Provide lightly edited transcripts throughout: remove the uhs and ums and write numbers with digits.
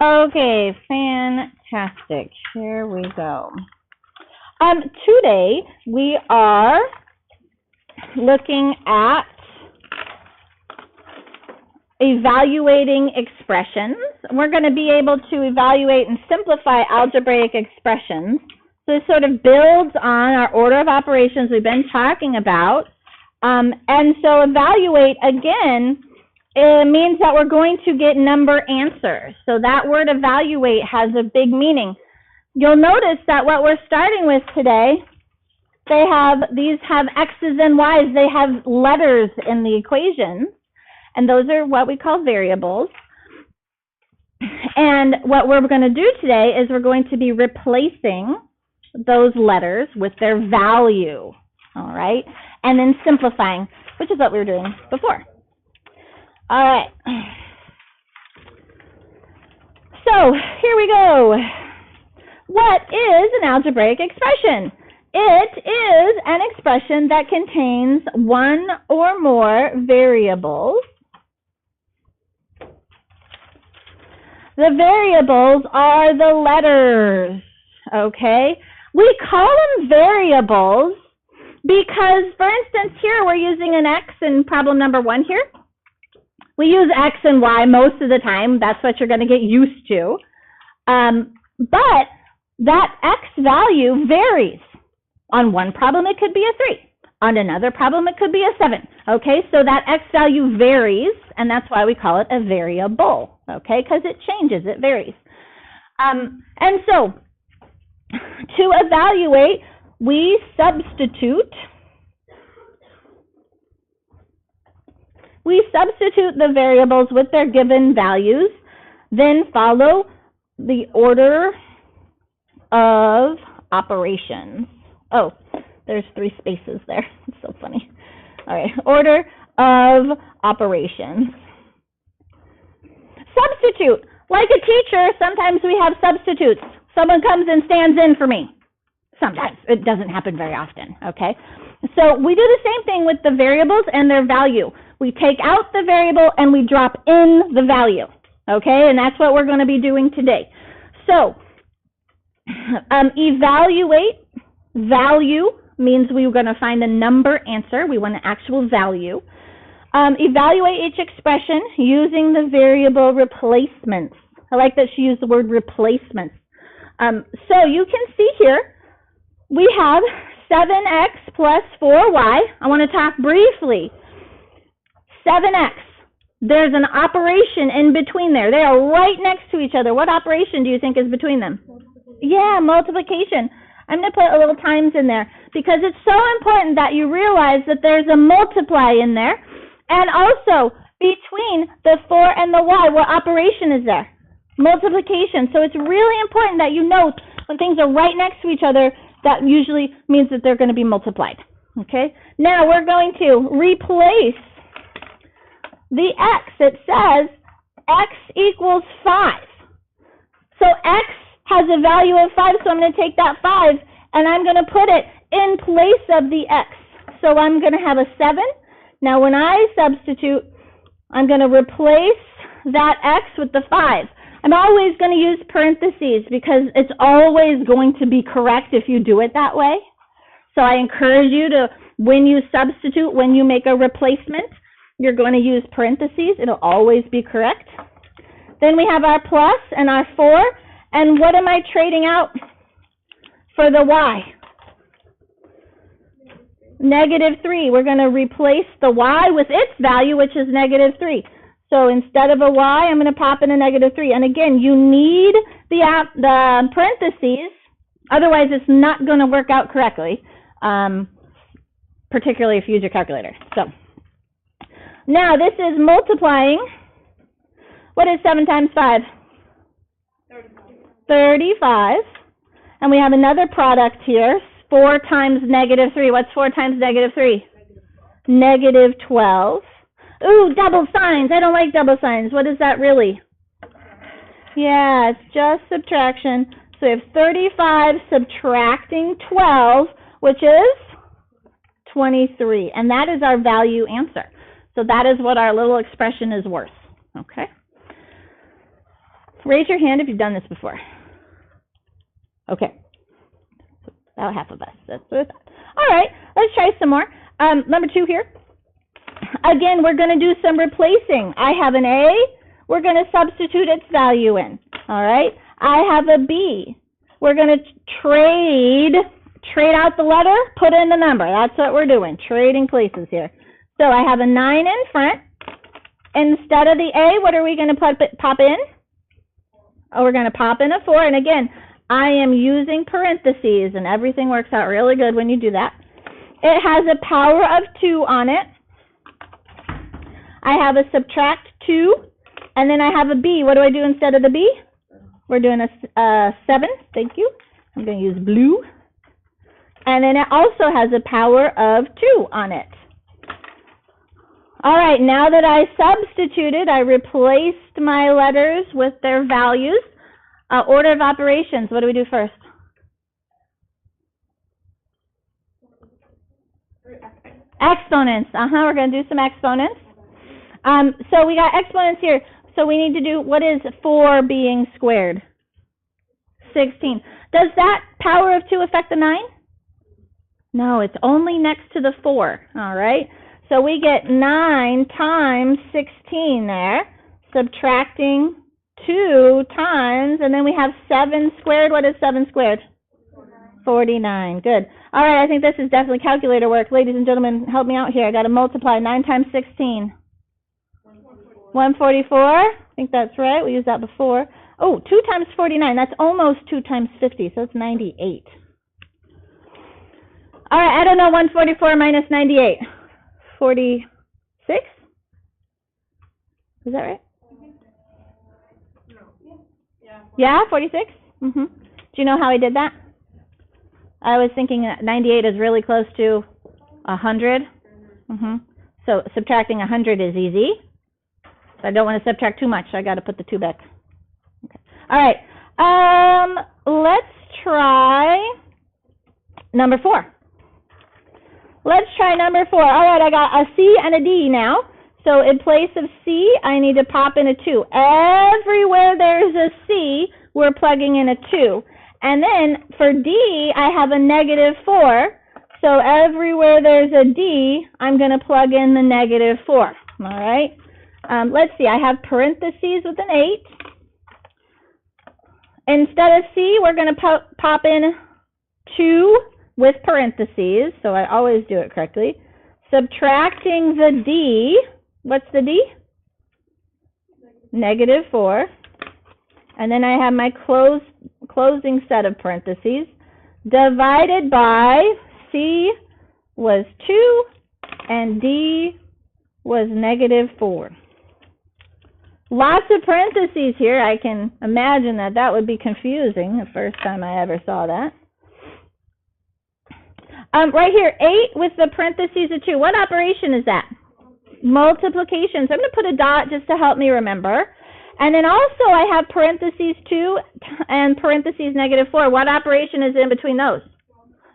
Okay, fantastic. Here we go. Today we are looking at evaluating expressions. We're going to be able to evaluate and simplify algebraic expressions. So this sort of builds on our order of operations we've been talking about. And so evaluate, again, it means that we're going to get number answers. So that word evaluate has a big meaning. You'll notice that what we're starting with today, these have X's and Y's. They have letters in the equations. And those are what we call variables. And what we're going to do today is we're going to be replacing those letters with their value, all right? And then simplifying, which is what we were doing before. All right. So here we go. What is an algebraic expression? It is an expression that contains one or more variables. The variables are the letters, okay? We call them variables because, for instance, here we're using an X in problem number 1 here. We use X and Y most of the time. That's what you're going to get used to. But that X value varies. On one problem, it could be a 3. On another problem, it could be a 7. Okay, so that X value varies, and that's why we call it a variable. Okay, because it changes, it varies. And so, to evaluate, we substitute the variables with their given values, then follow the order of operations. Oh, there's 3 spaces there. It's so funny. All right, order of operations. Substitute. Like a teacher, sometimes we have substitutes. Someone comes and stands in for me. Sometimes. It doesn't happen very often, okay? So we do the same thing with the variables and their value. We take out the variable and we drop in the value, okay? And that's what we're going to be doing today. So evaluate, value means we're going to find a number answer. We want an actual value. Evaluate each expression using the variable replacements. I like that she used the word replacements. So you can see here, we have 7x plus 4y. I want to talk briefly. 7x. There's an operation in between there. They are right next to each other. What operation do you think is between them? Yeah, multiplication. I'm going to put a little times in there because it's so important that you realize that there's a multiply in there. And also, between the 4 and the y, what operation is there? Multiplication. So it's really important that you know when things are right next to each other, that usually means that they're going to be multiplied. Okay? Now we're going to replace the x. It says x equals 5. So x has a value of 5, so I'm going to take that 5 and I'm going to put it in place of the x. So I'm going to have a 7. Now when I substitute, I'm going to replace that x with the 5. I'm always going to use parentheses because it's always going to be correct if you do it that way. So I encourage you to, when you substitute, when you make a replacement, you're going to use parentheses. It'll always be correct. Then we have our plus and our 4. And what am I trading out for the y? -3. We're going to replace the y with its value, which is -3. So instead of a y, I'm going to pop in a -3. And again, you need the parentheses, otherwise it's not going to work out correctly, particularly if you use your calculator. So now this is multiplying. What is 7 times 5? 35. And we have another product here, 4 times -3. What's 4 times -3? -12. Ooh, double signs. I don't like double signs. What is that really? Yeah, it's just subtraction. So we have 35 subtracting 12, which is 23. And that is our value answer. So that is what our little expression is worth. Okay? Raise your hand if you've done this before. Okay. About half of us. That's what I thought. All right, let's try some more. Number 2 here. Again, we're going to do some replacing. I have an A. We're going to substitute its value in. All right. I have a B. We're going to trade out the letter, put in the number. That's what we're doing, trading places here. So I have a 9 in front. Instead of the A, what are we going to pop in? Oh, we're going to pop in a 4. And again, I am using parentheses, and everything works out really good when you do that. It has a power of 2 on it. I have a subtract 2, and then I have a B. What do I do instead of the B? We're doing a 7. Thank you. I'm going to use blue. And then it also has a power of 2 on it. All right, now that I substituted, I replaced my letters with their values. Order of operations, what do we do first? Exponents. We're going to do some exponents. So we got exponents here. So we need to do, what is 4 being squared? 16. Does that power of 2 affect the 9? No, it's only next to the 4. All right. So we get 9 times 16 there, subtracting 2 times, and then we have 7 squared. What is 7 squared? 49. Good. All right, I think this is definitely calculator work. Ladies and gentlemen, help me out here. I got to multiply 9 times 16. 144. I think that's right. We used that before. Oh, 2 times 49. That's almost 2 times 50, so it's 98. All right, I don't know 144 minus 98. 46? Is that right? Yeah, 46? Do you know how I did that? I was thinking that 98 is really close to 100. So subtracting 100 is easy. But I don't want to subtract too much, so I got to put the 2 back. Okay. All right. Let's try number 4. Let's try number 4. All right, I got a C and a D now. So in place of C, I need to pop in a 2. Everywhere there's a C, we're plugging in a 2. And then for D, I have a negative 4. So everywhere there's a D, I'm going to plug in the negative 4. All right. Let's see. I have parentheses with an 8. Instead of C, we're going to pop in 2 with parentheses. So I always do it correctly. Subtracting the D. What's the D? Negative 4. And then I have my closing set of parentheses divided by C was 2 and D was negative 4. Lots of parentheses here. I can imagine that would be confusing the first time I ever saw that. Right here, 8 with the parentheses of 2. What operation is that? Multiplication. So I'm going to put a dot just to help me remember. And then also I have parentheses 2 and parentheses negative 4. What operation is in between those?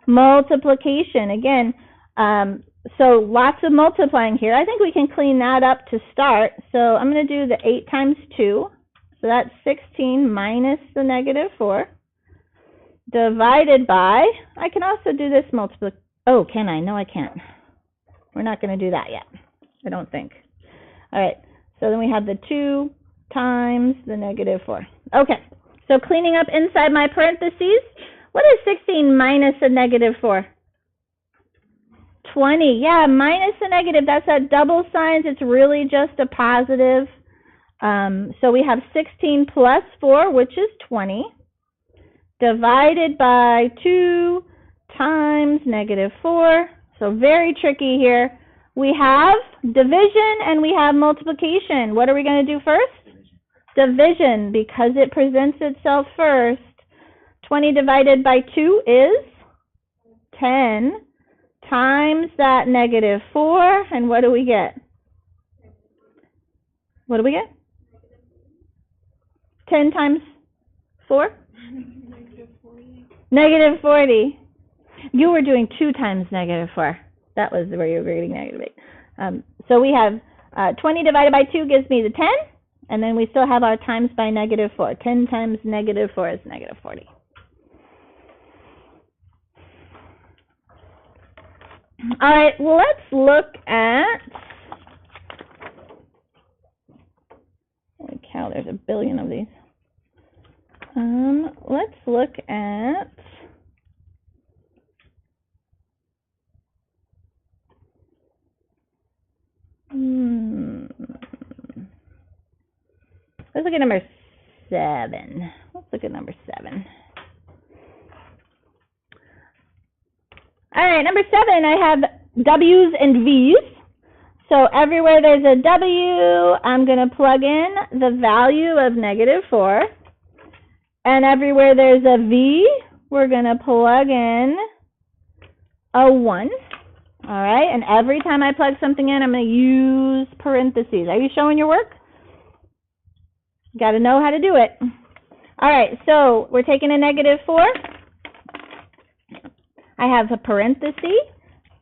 Multiplication. Again, so lots of multiplying here. I think we can clean that up to start. So I'm going to do the 8 times 2. So that's 16 minus the negative 4. Divided by, I can also do this multiplication. Oh, can I? No, I can't. We're not going to do that yet, I don't think. All right, so then we have the 2 times the negative 4. Okay, so cleaning up inside my parentheses, what is 16 minus a negative 4? 20. Yeah, minus a negative, that's that double signs. It's really just a positive. So we have 16 plus 4, which is 20, divided by 2 times negative 4. So very tricky here. We have division and we have multiplication. What are we going to do first? Division, because it presents itself first. 20 divided by 2 is 10 times that negative 4. And what do we get? What do we get? 10 times 4? Negative 40. You were doing 2 times negative 4. That was where you were reading negative 8. So we have 20 divided by 2 gives me the 10. And then we still have our times by -4. 10 times -4 is -40. All right, well, let's look at, holy cow, there's a billion of these. Let's look at, let's look at number 7. Let's look at number 7. All right, number 7, I have W's and V's. So everywhere there's a W, I'm going to plug in the value of -4. And everywhere there's a V, we're going to plug in a 1. All right, and every time I plug something in, I'm going to use parentheses. Are you showing your work? You got to know how to do it. All right, so we're taking a -4. I have a parenthesis,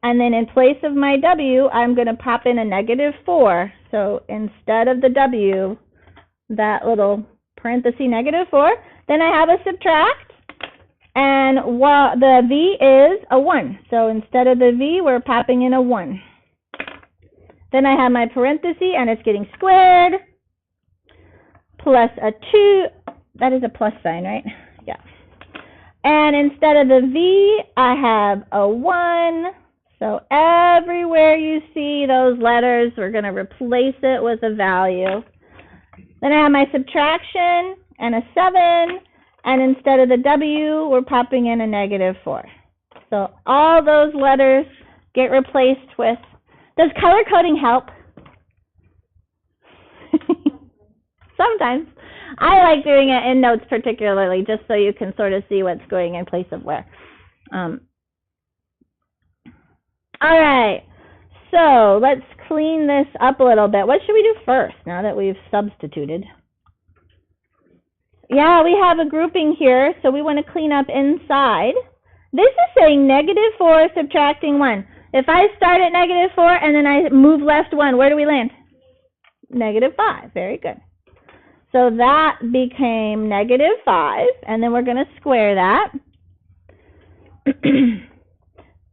and then in place of my W, I'm going to pop in a -4. So instead of the W, that little parenthesis -4, then I have a subtract, and the V is a 1. So instead of the V, we're popping in a 1. Then I have my parenthesis, and it's getting squared, plus a 2. That is a plus sign, right? Yeah. And instead of the V, I have a 1. So everywhere you see those letters, we're going to replace it with a value. Then I have my subtraction and a 7. And instead of the W, we're popping in a -4. So all those letters get replaced with... Does color coding help? Sometimes. I like doing it in notes particularly, just so you can sort of see what's going in place of where. All right, so let's clean this up a little bit. What should we do first now that we've substituted? Yeah, we have a grouping here, so we want to clean up inside. This is saying -4 subtracting 1. If I start at -4 and then I move left 1, where do we land? -5. Very good. So that became -5, and then we're going to square that.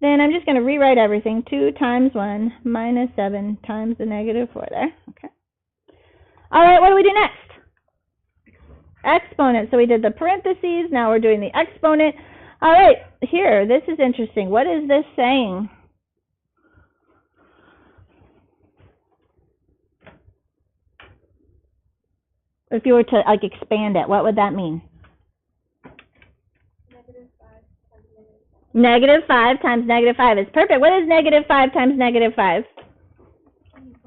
Then I'm just going to rewrite everything. 2 times 1 minus 7 times the -4 there. Okay. All right, what do we do next? Exponent. So we did the parentheses. Now we're doing the exponent. All right, here, this is interesting. What is this saying? If you were to like expand it, what would that mean? -5 times -5 is perfect. What is -5 times -5?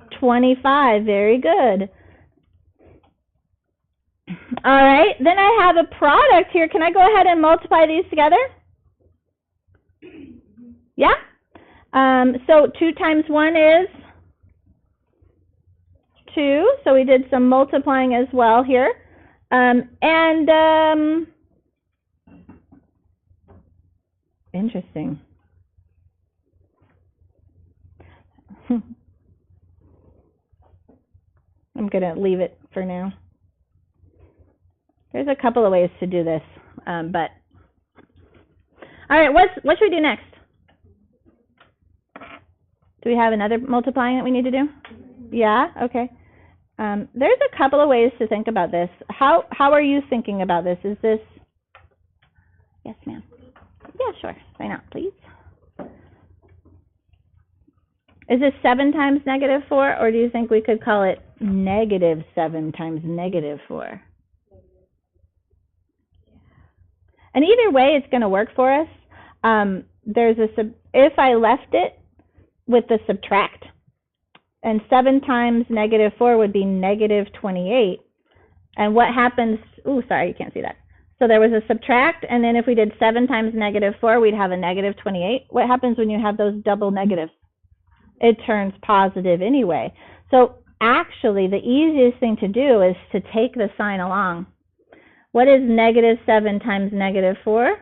25. Very good. All right. Then I have a product here. Can I go ahead and multiply these together? Yeah? So 2 times 1 is 2. So we did some multiplying as well here. Interesting. I'm going to leave it for now. There's a couple of ways to do this, but all right, what should we do next? Do we have another multiplying that we need to do? Yeah, okay. There's a couple of ways to think about this. How are you thinking about this? Is this... Yes, ma'am. Yeah, sure. Sign out, please. Is this 7 times -4, or do you think we could call it -7 times -4? And either way, it's going to work for us. If I left it with the subtract, and 7 times -4 would be -28. And what happens? Oh, sorry, you can't see that. So there was a subtract, and then if we did 7 times -4, we'd have a -28. What happens when you have those double negatives? It turns positive anyway. So actually, the easiest thing to do is to take the sign along. What is -7 times -4?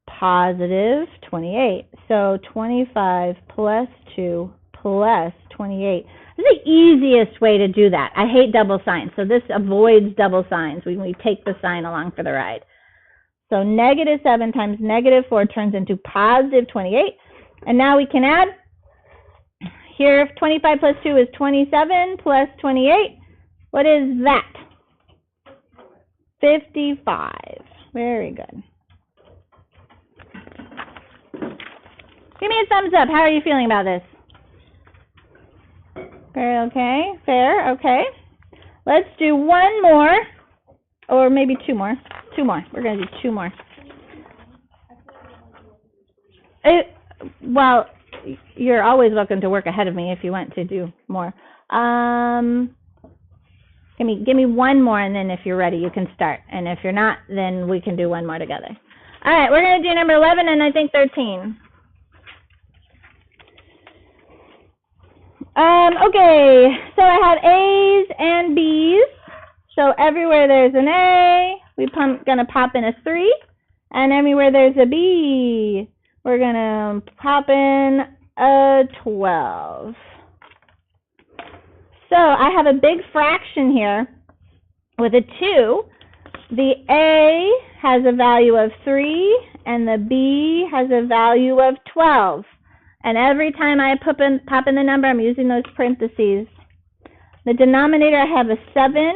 Positive 28. So 25 plus 2 plus 28. This is the easiest way to do that. I hate double signs, so this avoids double signs when we take the sign along for the ride. So negative 7 times negative 4 turns into positive 28. And now we can add. Here, 25 plus 2 is 27 plus 28. What is that? 55. Very good. Give me a thumbs up. How are you feeling about this? Very okay. Fair. Okay. Let's do one more, or maybe two more. Two more. We're going to do two more. Well, you're always welcome to work ahead of me if you want to do more. Give me one more, and then if you're ready, you can start. And if you're not, then we can do one more together. All right, we're going to do number 11 and I think 13. Okay, so I have A's and B's. So everywhere there's an A, we're going to pop in a 3. And everywhere there's a B, we're going to pop in a 12. So I have a big fraction here with a 2. The A has a value of 3, and the B has a value of 12. And every time I pop in the number, I'm using those parentheses. The denominator, I have a 7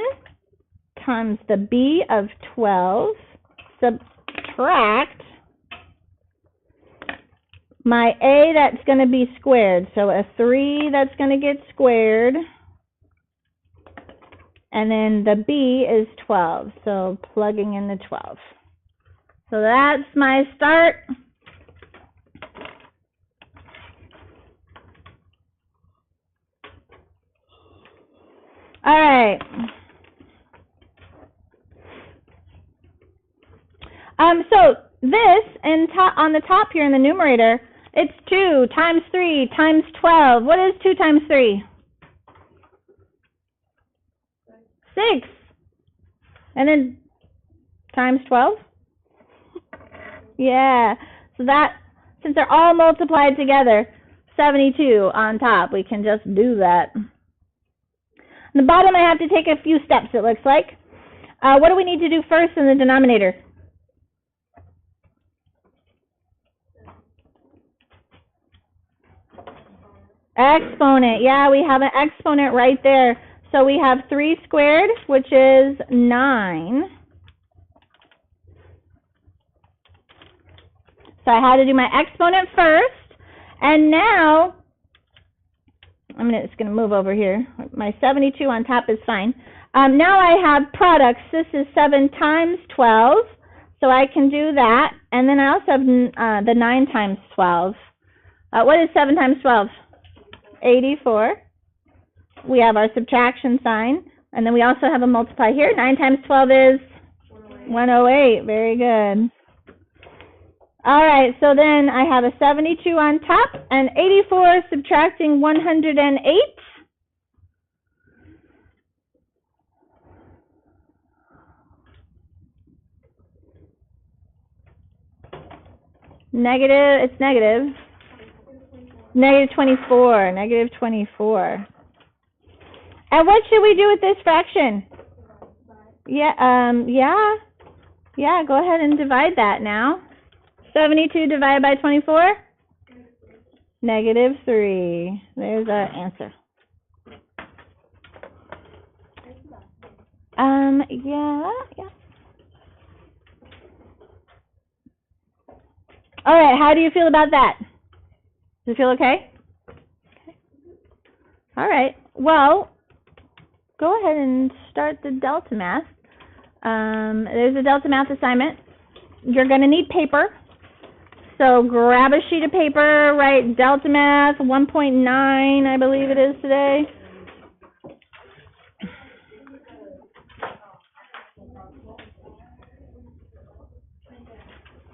times the B of 12. Subtract my A, that's going to be squared. So a 3, that's going to get squared. And then the B is 12. So plugging in the 12. So that's my start. All right. So this on the top here in the numerator, it's 2 times 3 times 12. What is 2 times 3? 6. And then times 12? Yeah. So that, since they're all multiplied together, 72 on top. We can just do that. On the bottom, I have to take a few steps, it looks like. What do we need to do first in the denominator? Exponent. Yeah, we have an exponent right there. So we have 3 squared, which is 9. So I had to do my exponent first. And now, I'm just going to move over here. My 72 on top is fine. Now I have products. This is 7 times 12. So I can do that. And then I also have the 9 times 12. What is 7 times 12? 84. We have our subtraction sign. And then we also have a multiply here. 9 times 12 is 108. Very good. All right, so then I have a 72 on top and 84 subtracting 108. Negative, it's negative. Negative 24, negative 24. And what should we do with this fraction? Yeah, go ahead and divide that now. 72 divided by 24? Negative 3. There's our answer. Yeah. All right, how do you feel about that? Does it feel okay? All right, well, go ahead and start the Delta Math. There's a Delta Math assignment. You're going to need paper. So grab a sheet of paper, write Delta Math 1.9, I believe it is today.